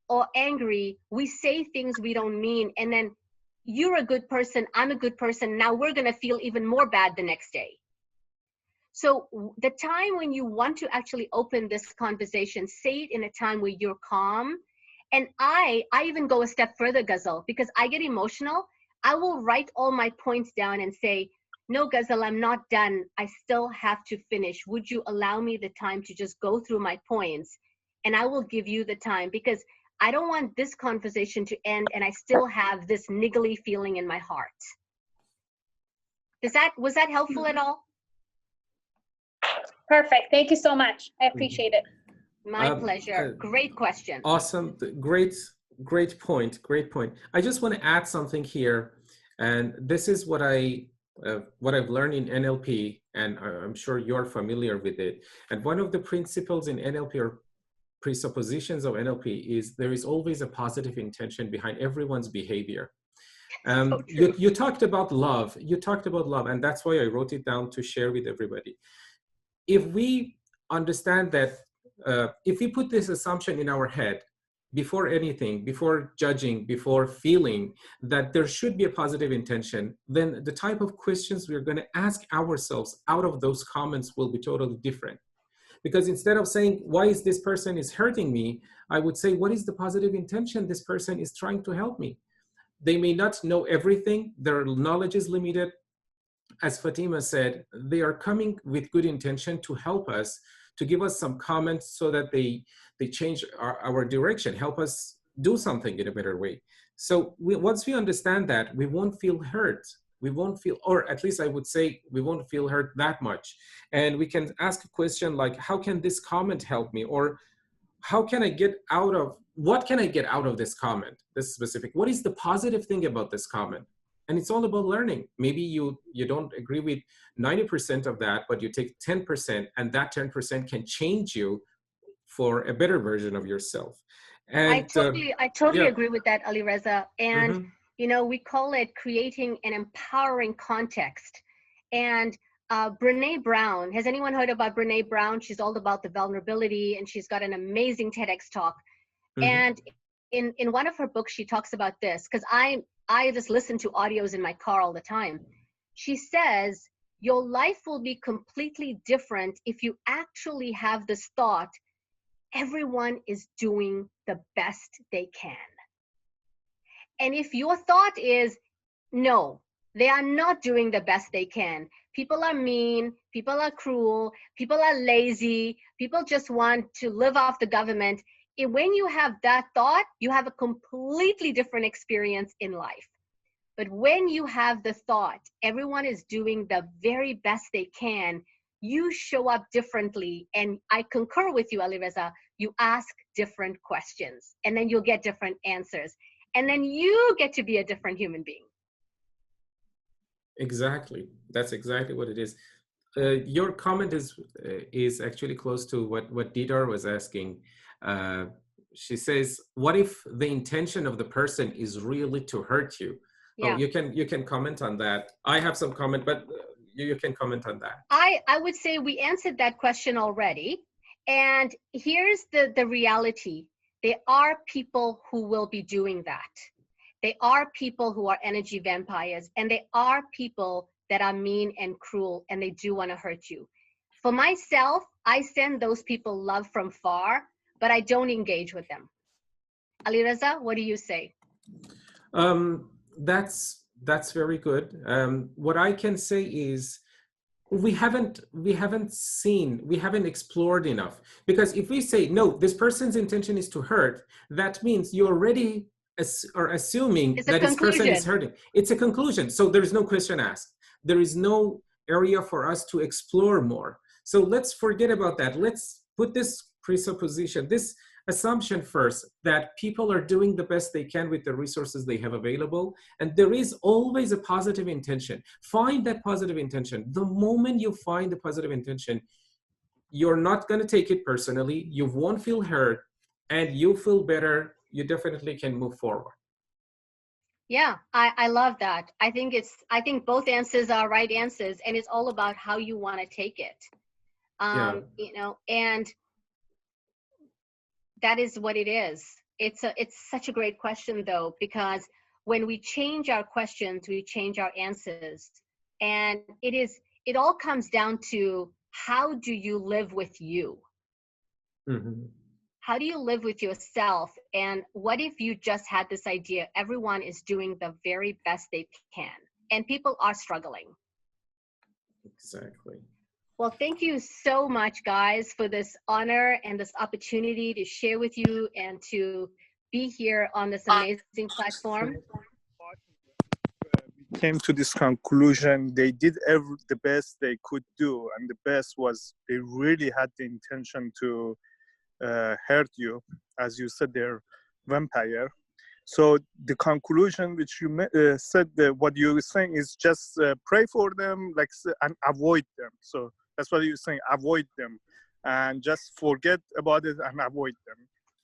or angry, we say things we don't mean. And then you're a good person, I'm a good person. Now we're going to feel even more bad the next day. So the time when you want to actually open this conversation, say it in a time where you're calm. And I even go a step further, Ghazal, because I get emotional. I will write all my points down and say, no, Ghazal, I'm not done. I still have to finish. Would you allow me the time to just go through my points? And I will give you the time, because I don't want this conversation to end and I still have this niggly feeling in my heart. Was that helpful at all? Perfect. Thank you so much. I appreciate it. My pleasure. Great question. Awesome. Great point. I just want to add something here, and this is what I've learned in NLP, and I'm sure you're familiar with it. And one of the principles in NLP, or presuppositions of NLP, is there is always a positive intention behind everyone's behavior. You talked about love. And that's why I wrote it down to share with everybody. If we understand that, if we put this assumption in our head, before anything, before judging, before feeling that there should be a positive intention, then the type of questions we're going to ask ourselves out of those comments will be totally different. Because instead of saying, why is this person is hurting me? I would say, what is the positive intention this person is trying to help me? They may not know everything. Their knowledge is limited. As Fatima said, they are coming with good intention to help us, to give us some comments so that they change our direction, help us do something in a better way. So once we understand that, we won't feel hurt. We won't feel, or at least I would say, we won't feel hurt that much. And we can ask a question like, how can this comment help me? Or what can I get out of this comment, this specific? What is the positive thing about this comment? And it's all about learning. Maybe you don't agree with 90% of that, but you take 10%, and that 10% can change you for a better version of yourself. And I totally agree with that, Alireza. And you know, we call it creating an empowering context. And Brene Brown, has anyone heard about Brene Brown? She's all about the vulnerability, and she's got an amazing TEDx talk. And in one of her books, she talks about this, because I just listen to audios in my car all the time. She says, your life will be completely different if you actually have this thought, everyone is doing the best they can. And if your thought is, no, they are not doing the best they can. People are mean, people are cruel, people are lazy, people just want to live off the government. When you have that thought, you have a completely different experience in life. But when you have the thought, everyone is doing the very best they can, you show up differently. And I concur with you, Alireza. You ask different questions, and then you'll get different answers. And then you get to be a different human being. Exactly. That's exactly what it is. Your comment is actually close to what Didar was asking. She says, what if the intention of the person is really to hurt you? Yeah. Oh, you can comment on that. I have some comment, but you can comment on that. I would say we answered that question already. And here's the reality. There are people who will be doing that. They are people who are energy vampires, and they are people that are mean and cruel, and they do want to hurt you. For myself, I send those people love from far, but I don't engage with them. Alireza, what do you say? That's very good. What I can say is we haven't explored enough, because if we say no, this person's intention is to hurt, that means you already are assuming that this person is hurting. It's a conclusion. So there is no question asked. There is no area for us to explore more. So let's forget about that. Let's put this presupposition, this assumption first, that people are doing the best they can with the resources they have available. And there is always a positive intention. Find that positive intention. The moment you find the positive intention, you're not going to take it personally. You won't feel hurt, and you feel better. You definitely can move forward. Yeah, I love that. I think both answers are right answers, and it's all about how you want to take it. You know, and that is what it is. It's such a great question though, because when we change our questions, we change our answers. And it all comes down to, how do you live with you? Mm-hmm. How do you live with yourself? And what if you just had this idea, everyone is doing the very best they can, and people are struggling? Exactly. Well, thank you so much, guys, for this honor and this opportunity to share with you and to be here on this amazing platform. We came to this conclusion. They did the best they could do, and the best was they really had the intention to hurt you. As you said, they're vampire. So the conclusion which you said, what you were saying is just pray for them, like, and avoid them. So that's what you're saying, avoid them, and just forget about it and avoid them.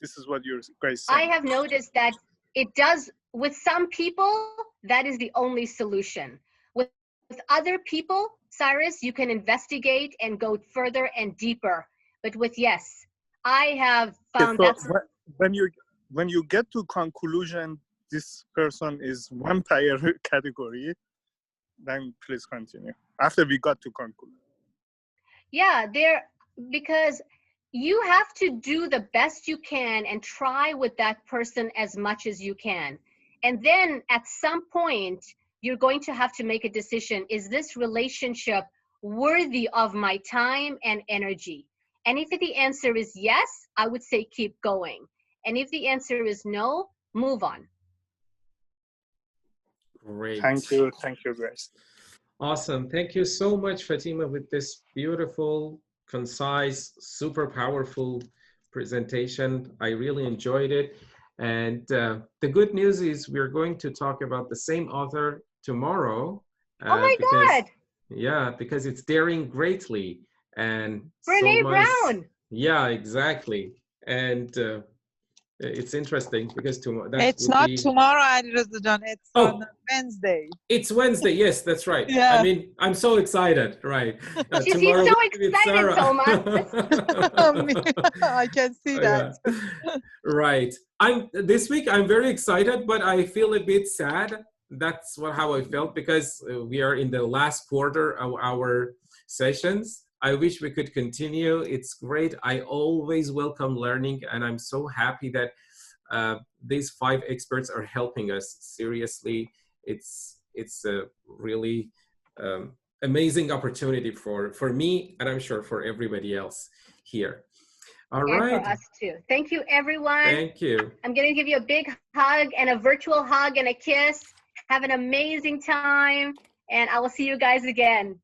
This is what you're guys saying. I have noticed that it does, with some people, that is the only solution. With other people, Cyrus, you can investigate and go further and deeper. But with yes, I have found that when you get to conclusion, this person is vampire category, then please continue. After we got to conclusion. Yeah, because you have to do the best you can and try with that person as much as you can. And then at some point, you're going to have to make a decision. Is this relationship worthy of my time and energy? And if the answer is yes, I would say keep going. And if the answer is no, move on. Great. Thank you, guys. Awesome. Thank you so much, Fatima, with this beautiful, concise, super powerful presentation. I really enjoyed it. And the good news is we're going to talk about the same author tomorrow. Oh my God. Yeah, because it's daring greatly. And Brene Brown. Yeah, exactly. And it's interesting because tomorrow. It's not tomorrow, Alireza. It's on Wednesday. It's Wednesday. Yes, that's right. Yeah. I mean, I'm so excited. Right. She's so excited, Thomas. I can see that. Yeah. Right. This week. I'm very excited, but I feel a bit sad. That's how I felt, because we are in the last quarter of our sessions. I wish we could continue. It's great. I always welcome learning, and I'm so happy that these 5 experts are helping us seriously. It's a really amazing opportunity for me, and I'm sure for everybody else here. All right. And for us too. Thank you, everyone. Thank you. I'm going to give you a big hug and a virtual hug and a kiss. Have an amazing time, and I will see you guys again.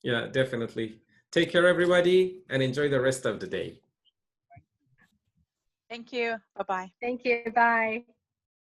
Yeah, definitely. Take care, everybody, and enjoy the rest of the day. Thank you. Bye-bye. Thank you. Bye.